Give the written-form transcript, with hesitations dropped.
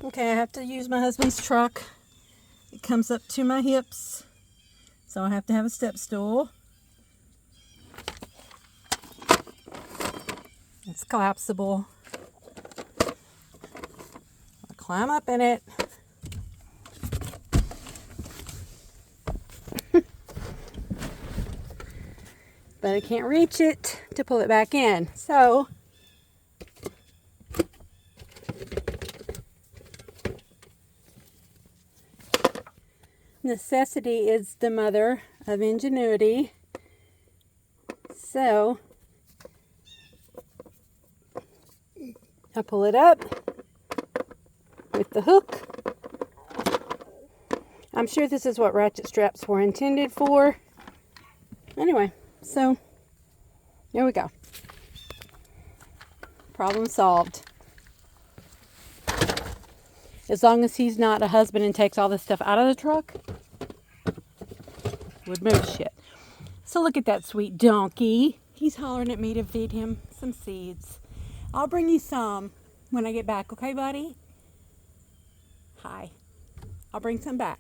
Okay, I have to use my husband's truck. It comes up to my hips, so I have to have a step stool. It's collapsible. I'll climb up in it. But I can't reach it to pull it back in. So necessity is the mother of ingenuity. So I pull it up with the hook. I'm sure this is what ratchet straps were intended for. Anyway, so there we go. Problem solved. As long as he's not a husband and takes all this stuff out of the truck, would move shit. So look at that sweet donkey. He's hollering at me to feed him some seeds. I'll bring you some when I get back, okay, buddy? Hi. I'll bring some back.